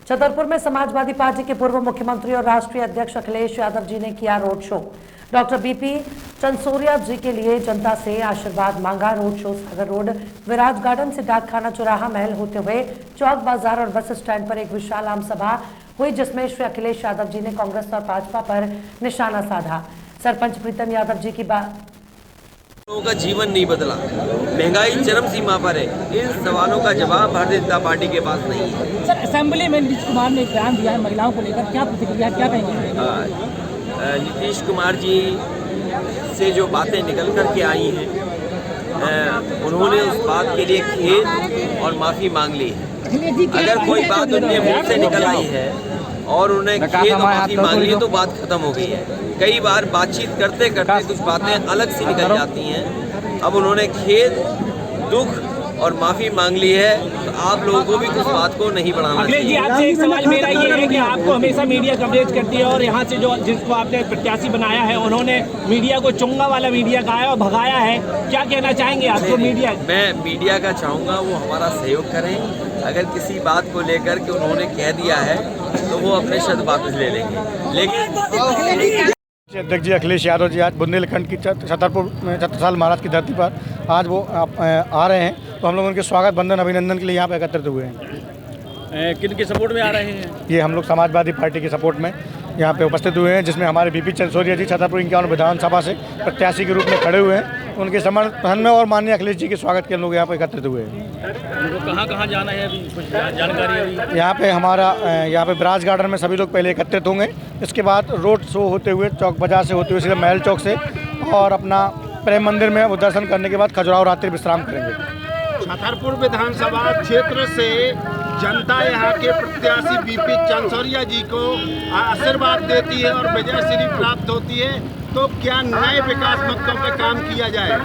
छतरपुर में समाजवादी पार्टी के पूर्व मुख्यमंत्री और राष्ट्रीय अध्यक्ष अखिलेश यादव जी ने किया road show. Doctor BP Chansoria ji के लिए जनता से आशीर्वाद मांगा। Road show Sagar road, Viraj garden से डाकखाना चौराहा महल होते हुए चौक बाजार और बस स्टैंड पर एक विशाल आम सभा हुई, जिसमें श्री अखिलेश यादव जी ने कांग्रेस और भाजपा पर निशाना साधा। सरपंच प्रीतम यादव जी की बात, लोगों का जीवन नहीं बदला, महंगाई चरम सीमा पर है। इन सवालों का जवाब भारतीय जनता पार्टी के पास नहीं है। सर, असेंबली में नीतीश कुमार ने एक बयान दिया है महिलाओं को लेकर, क्या प्रतिक्रिया, क्या कहेंगे? नीतीश कुमार जी से जो बातें निकल कर के आई हैं, उन्होंने उस बात के लिए खेद और माफ़ी मांग ली है। अगर कोई बात उनके मुंह से निकल आई है और उन्हें खेद और माफ़ी मांग ली तो बात खत्म हो गई है। कई बार बातचीत करते करते कुछ बातें अलग सी निकल जाती हैं। अब उन्होंने खेद, दुख और माफ़ी मांग ली है, तो आप लोगों को भी उस बात को नहीं बढ़ाना चाहिए। जी, आपसे एक सवाल मेरा ये है कि आपको हमेशा मीडिया कवरेज करती है और यहाँ से जो जिसको आपने प्रत्याशी बनाया है उन्होंने मीडिया को चुंगा वाला मीडिया कहा है और भगाया है, क्या कहना चाहेंगे आपको? मीडिया, मैं मीडिया का चाहूँगा वो हमारा सहयोग करें। अगर किसी बात को लेकर के उन्होंने कह दिया है तो वो अपने शब्द वापस ले लेंगे। लेकिन अध्यक्ष जी अखिलेश यादव जी आज बुंदेलखंड की छतरपुर में छत्रसाल महाराज की धरती पर आज वो आ रहे हैं, तो हम लोग उनके स्वागत, बंदन, अभिनंदन के लिए यहाँ पर एकत्रित हुए हैं। किन के सपोर्ट में आ रहे हैं? ये हम लोग समाजवादी पार्टी के सपोर्ट में यहाँ पे उपस्थित हुए हैं, जिसमें हमारे बीपी चंसोरिया जी छतरपुर 51 विधानसभा से प्रत्याशी के रूप में खड़े हुए हैं। उनके समर्थन में और माननीय अखिलेश जी के स्वागत के हम लोग यहाँ पर एकत्रित हुए हैं। कहाँ जाना है अभी, कुछ जानकारी अभी? यहाँ पे हमारा यहाँ पे विराज गार्डन में सभी लोग पहले एकत्रित होंगे। इसके बाद रोड शो होते हुए चौक बाजार से होते हुए सीधे महल चौक से और अपना प्रेम मंदिर में दर्शन करने के बाद खजुराहो रात्रि विश्राम करेंगे। छतरपुर विधानसभा क्षेत्र से जनता यहाँ के प्रत्याशी बीपी चंसोरिया जी को आशीर्वाद देती है और विजय श्री प्राप्त होती है, तो क्या नए विकास मुद्दों पे काम किया जाए?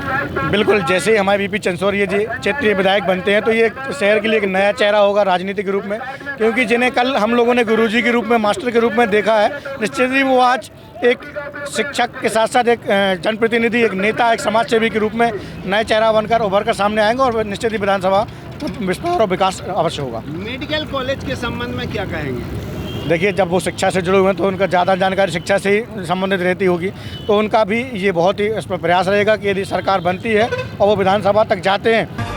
बिल्कुल, जैसे ही हमारे बीपी चंसोरिया जी क्षेत्रीय विधायक बनते हैं तो ये शहर के लिए एक नया चेहरा होगा राजनीति के रूप में, क्योंकि जिन्हें कल हम लोगों ने गुरुजी के रूप में, मास्टर के रूप में देखा है, निश्चित ही वो आज एक शिक्षक के साथ साथ एक जनप्रतिनिधि, एक नेता, एक समाज सेवी के रूप में नए चेहरा बनकर उभर कर सामने आएंगे और निश्चित ही विधानसभा विस्तार और विकास अवश्य होगा। मेडिकल कॉलेज के संबंध में क्या कहेंगे? देखिए, जब वो शिक्षा से जुड़े हुए हैं तो उनका ज़्यादा जानकारी शिक्षा से ही संबंधित रहती होगी, तो उनका भी ये बहुत ही इस पर प्रयास रहेगा कि यदि सरकार बनती है और वो विधानसभा तक जाते हैं।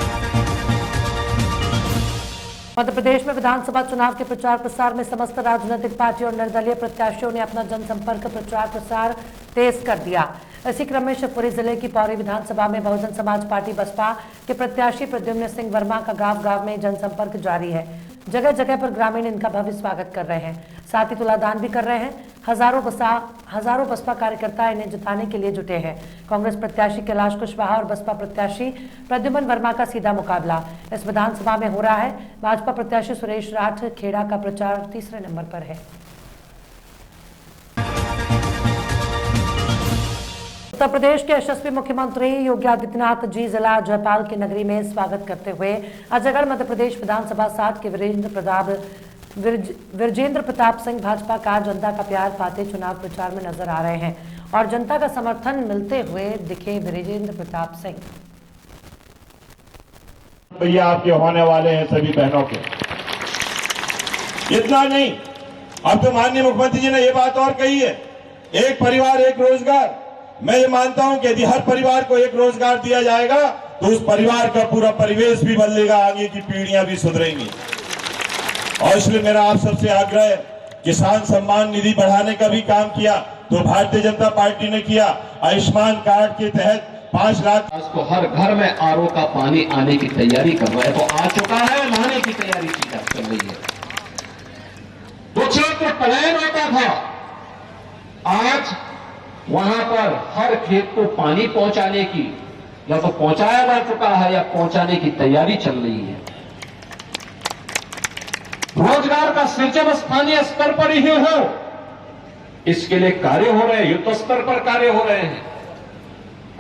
मध्य प्रदेश में विधानसभा चुनाव के प्रचार प्रसार में समस्त राजनीतिक पार्टी और निर्दलीय प्रत्याशियों ने अपना जनसंपर्क प्रचार प्रसार तेज कर दिया। इसी क्रम में शिवपुरी जिले की पौरी विधानसभा में बहुजन समाज पार्टी बसपा के प्रत्याशी प्रद्युम्न सिंह वर्मा का गांव-गांव में जनसंपर्क जारी है। जगह जगह पर ग्रामीण इनका भव्य स्वागत कर रहे हैं, साथ ही तुलादान भी कर रहे हैं। हजारों बसपा कार्यकर्ता इन्हें जिताने के लिए जुटे हैं। कांग्रेस प्रत्याशी कैलाश कुशवाहा और बसपा प्रत्याशी प्रद्युम्न वर्मा का सीधा मुकाबला इस विधानसभा में हो रहा है। भाजपा प्रत्याशी सुरेश राठ खेड़ा का प्रचार तीसरे नंबर पर है। उत्तर प्रदेश के यशस्वी मुख्यमंत्री योगी आदित्यनाथ जी जिला जयपाल की नगरी में स्वागत करते हुए अजयगढ़ मध्य प्रदेश विधानसभा 7 के विरजेंद्र प्रताप सिंह भाजपा का जनता का प्यार पाते चुनाव प्रचार में नजर आ रहे हैं और जनता का समर्थन मिलते हुए दिखे विरजेंद्र प्रताप सिंह। भैया आपके होने वाले हैं सभी बहनों के। इतना नहीं, अब तो माननीय मुख्यमंत्री जी ने ये बात और कही है, एक परिवार एक रोजगार। मैं ये मानता हूं कि यदि हर परिवार को एक रोजगार दिया जाएगा तो उस परिवार का पूरा परिवेश भी बदलेगा, आगे की पीढ़ियां भी सुधरेंगी। और इसलिए मेरा आप सबसे आग्रह है, किसान सम्मान निधि बढ़ाने का भी काम किया तो भारतीय जनता पार्टी ने किया। आयुष्मान कार्ड के तहत 5 लाख को हर घर में आरओ का पानी आने की तैयारी कर रहा है, तो आ चुका है, लाने की तैयारी चल रही है। दो क्षेत्र पलायन होता था, आज वहां पर हर खेत को पानी पहुंचाने की या तो पहुंचाया जा चुका है या पहुंचाने की तैयारी चल रही है। रोजगार का सृजन स्थानीय स्तर पर ही हो, इसके लिए कार्य हो रहे हैं, युद्ध स्तर पर कार्य हो रहे हैं।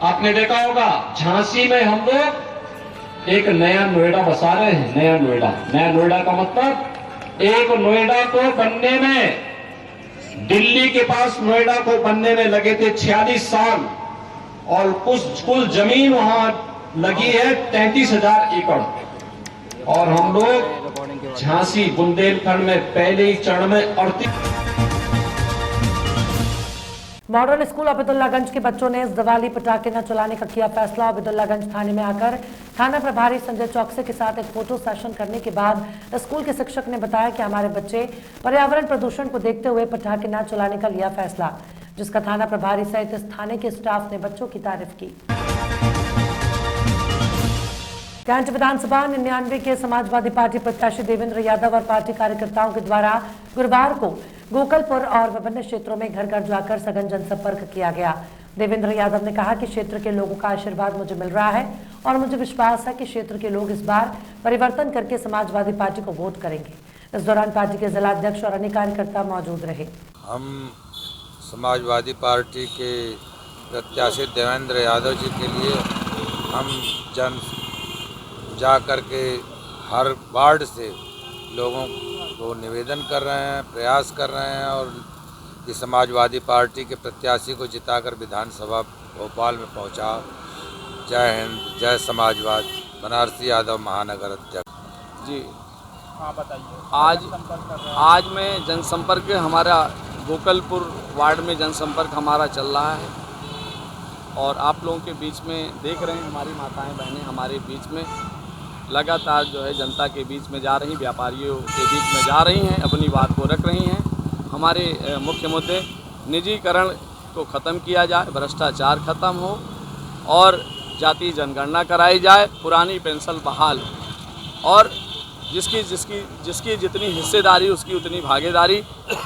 आपने देखा होगा झांसी में हम लोग एक नया नोएडा बसा रहे हैं। नया नोएडा का मतलब एक नोएडा को बनने में, दिल्ली के पास नोएडा को बनने में लगे थे 46 साल और कुल जमीन वहां लगी है 33,000 एकड़। और हम लोग झांसी बुंदेलखंड में पहले ही चरण में 38 मॉडर्न स्कूल अब्दुल्लागंज के बच्चों ने इस दिवाली पटाखे न चलाने का किया फैसला। अब्दुल्लागंज थाने में आकर थाना प्रभारी संजय चौकसे के साथ एक फोटो सेशन करने के बाद स्कूल के शिक्षक ने बताया कि हमारे बच्चे पर्यावरण प्रदूषण को देखते हुए पटाखे न चलाने का लिया फैसला, जिसका थाना प्रभारी सहित इस थाने के स्टाफ ने बच्चों की तारीफ की। कैंट विधानसभा 99 के समाजवादी पार्टी प्रत्याशी देवेंद्र यादव और पार्टी कार्यकर्ताओं के द्वारा गुरुवार को गोकलपुर और विभिन्न क्षेत्रों में घर घर जाकर सघन जनसंपर्क किया गया। देवेंद्र यादव ने कहा कि क्षेत्र के लोगों का आशीर्वाद मुझे मिल रहा है और मुझे विश्वास है कि क्षेत्र के लोग इस बार परिवर्तन करके समाजवादी पार्टी को वोट करेंगे। इस दौरान पार्टी के जिला अध्यक्ष और अन्य कार्यकर्ता मौजूद रहे। हम समाजवादी पार्टी के प्रत्याशी देवेंद्र यादव जी के लिए हम जा कर के हर वार्ड से लोगों को निवेदन कर रहे हैं, प्रयास कर रहे हैं और कि समाजवादी पार्टी के प्रत्याशी को जिताकर विधानसभा भोपाल में पहुंचा। जय हिंद, जय समाजवाद। बनारसी यादव महानगर अध्यक्ष जी। हाँ बताइए। आज में जनसंपर्क हमारा गोकलपुर वार्ड में जनसंपर्क हमारा चल रहा है और आप लोगों के बीच में देख रहे हैं हमारी माताएं बहनें हमारे बीच में लगातार जो है जनता के बीच में जा रही, व्यापारियों के बीच में जा रही हैं, अपनी बात को रख रही हैं। हमारे मुख्य मुद्दे निजीकरण को ख़त्म किया जाए, भ्रष्टाचार ख़त्म हो और जाति जनगणना कराई जाए, पुरानी पेंशन बहाल और जिसकी जितनी हिस्सेदारी उसकी उतनी भागीदारी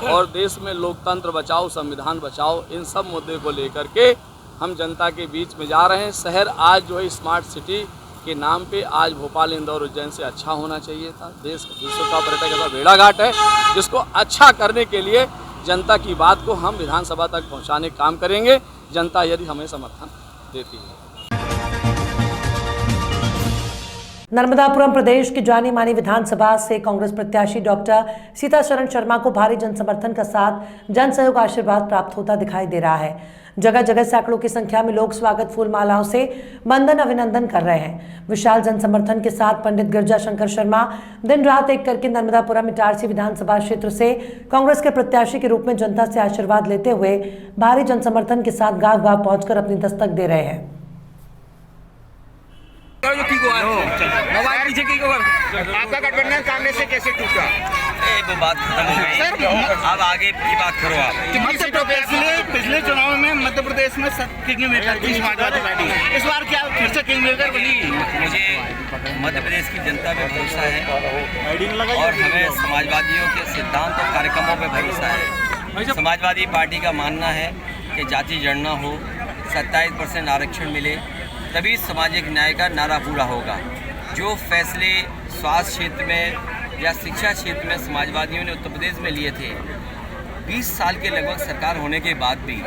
और देश में लोकतंत्र बचाओ, संविधान बचाओ, इन सब मुद्दे को लेकर के हम जनता के बीच में जा रहे हैं। शहर आज जो है स्मार्ट सिटी के नाम पे आज भोपाल, इंदौर, उज्जैन से अच्छा होना चाहिए था। देश विश्व का पर्यटक ऐसा बेड़ाघाट है जिसको अच्छा करने के लिए जनता की बात को हम विधानसभा तक पहुंचाने का काम करेंगे, जनता यदि हमें समर्थन देती है। नर्मदापुरम प्रदेश की जानी मानी विधानसभा से कांग्रेस प्रत्याशी डॉक्टर सीताचरण शर्मा को भारी जनसमर्थन का साथ जन सहयोग आशीर्वाद प्राप्त होता दिखाई दे रहा है। जगह जगह सैकड़ों की संख्या में लोग स्वागत फूल मालाओं से वंदन अभिनंदन कर रहे हैं। विशाल जनसमर्थन के साथ पंडित गिरजा शंकर शर्मा दिन रात एक करके नर्मदापुरम इटारसी विधानसभा क्षेत्र से कांग्रेस के प्रत्याशी के रूप में जनता से आशीर्वाद लेते हुए भारी जनसमर्थन के साथ गांव गांव पहुंचकर अपनी दस्तक दे रहे हैं। आपका गठबंधन कांग्रेस से कैसे टूटा? वो बात खत्म हो गई, अब आगे की बात करो आप। पिछले चुनाव में मध्य प्रदेश में किंग मेकर थी समाजवादी पार्टी, इस बार क्या फिर से किंग मेकर बनी? मुझे मध्य प्रदेश की जनता पे भरोसा है और हमें समाजवादियों के सिद्धांत और कार्यक्रमों पे भरोसा है। समाजवादी पार्टी का मानना है कि जाति जनगणना हो, 27% आरक्षण मिले, तभी सामाजिक न्याय का नारा पूरा होगा। जो फैसले स्वास्थ्य क्षेत्र में या शिक्षा क्षेत्र में समाजवादियों ने उत्तर प्रदेश में लिए थे, 20 साल के लगभग सरकार होने के बाद भी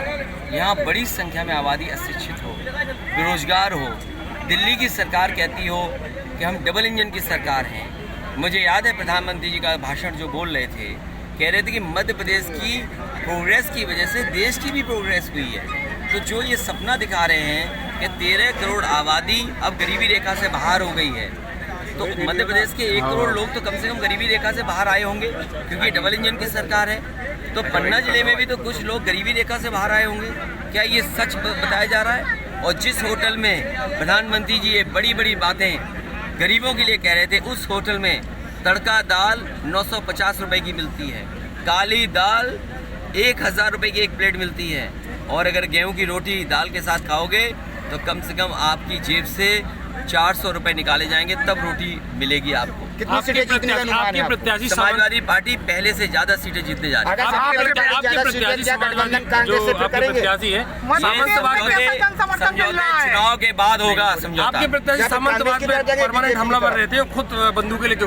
यहाँ बड़ी संख्या में आबादी अशिक्षित हो, बेरोजगार हो। दिल्ली की सरकार कहती हो कि हम डबल इंजन की सरकार हैं। मुझे याद है प्रधानमंत्री जी का भाषण जो बोल रहे थे, कह रहे थे कि मध्य प्रदेश की प्रोग्रेस की वजह से देश की भी प्रोग्रेस हुई है। तो जो ये सपना दिखा रहे हैं कि 13 करोड़ आबादी अब गरीबी रेखा से बाहर हो गई है, तो मध्य प्रदेश के 1 करोड़ लोग तो कम से कम गरीबी रेखा से बाहर आए होंगे, क्योंकि डबल इंजन की सरकार है। तो पन्ना जिले में भी तो कुछ लोग गरीबी रेखा से बाहर आए होंगे। क्या ये सच बताया जा रहा है? और जिस होटल में प्रधानमंत्री जी ये बड़ी बड़ी बातें गरीबों के लिए कह रहे थे, उस होटल में तड़का दाल 950 रुपए की मिलती है, काली दाल 1000 रुपए की एक प्लेट मिलती है, और अगर गेहूं की रोटी दाल के साथ खाओगे तो कम से कम आपकी जेब से 400 रुपए निकाले जाएंगे, तब रोटी मिलेगी आपको। कितनी सीटें जीतने का अनुमान है? प्रत्याशी समाजवादी पार्टी पहले से ज्यादा सीटें जीतने जा रही है। चुनाव के बाद होगा समझौता। आपके प्रत्याशी सामंतवाद में परमानेंट हमलावर रहते हो, खुद बंदूकें लेके।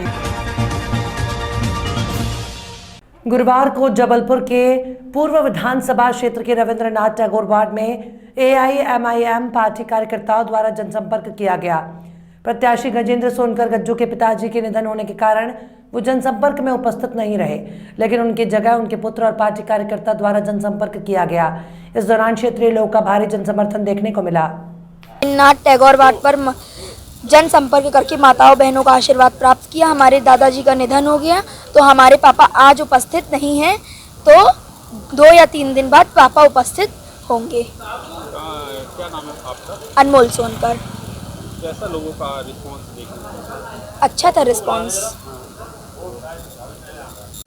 गुरुवार को जबलपुर के पूर्व विधानसभा क्षेत्र के रविंद्रनाथ टैगोर वार्ड में AIMIM पार्टी कार्यकर्ताओं द्वारा जनसंपर्क किया गया। प्रत्याशी गजेंद्र सोनकर गज्जू के पिताजी के निधन होने के कारण वो जनसंपर्क में उपस्थित नहीं रहे, लेकिन उनकी जगह उनके पुत्र और पार्टी कार्यकर्ता द्वारा जनसंपर्क किया गया। इस दौरान क्षेत्रीय लोगों का भारी जनसमर्थन देखने को मिला। रविंद्रनाथ टैगोर वार्ड पर जनसंपर्क करके माताओं बहनों का आशीर्वाद प्राप्त किया। हमारे दादाजी का निधन हो गया तो हमारे पापा आज उपस्थित नहीं हैं, तो 2 या 3 दिन बाद पापा उपस्थित होंगे। क्या नाम है आपका? अनमोल सोनकर। कैसा लोगों का रिस्पॉन्स देखने को? अच्छा था रिस्पॉन्स।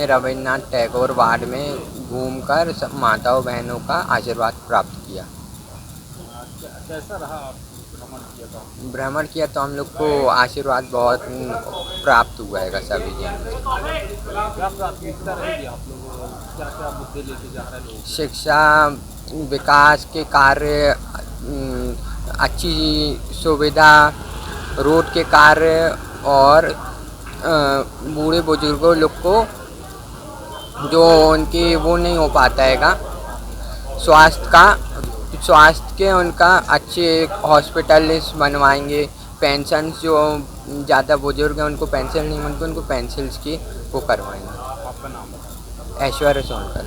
रविन्द्रनाथ टैगोर वार्ड में घूमकर सब माताओं बहनों का आशीर्वाद प्राप्त किया। कैसा रहा? भ्रमण किया तो हम लोग को आशीर्वाद बहुत प्राप्त हुआ है सभी जन। क्या प्राथमिकता रहेगी आप लोग? क्या क्या मुद्दे लेके जा रहे हैं लोग? शिक्षा, विकास के कार्य, अच्छी सुविधा, रोड के कार्य और बूढ़े बुजुर्गों लोग को जो उनकी वो नहीं हो पाता हैगा स्वास्थ्य के उनका अच्छे हॉस्पिटल बनवाएंगे। पेंशन जो ज़्यादा बुजुर्ग हैं उनको पेंशन नहीं मिलती, उनको पेंशन्स की वो करवाएंगे। आपका नाम? ऐश्वर्य सोनकर।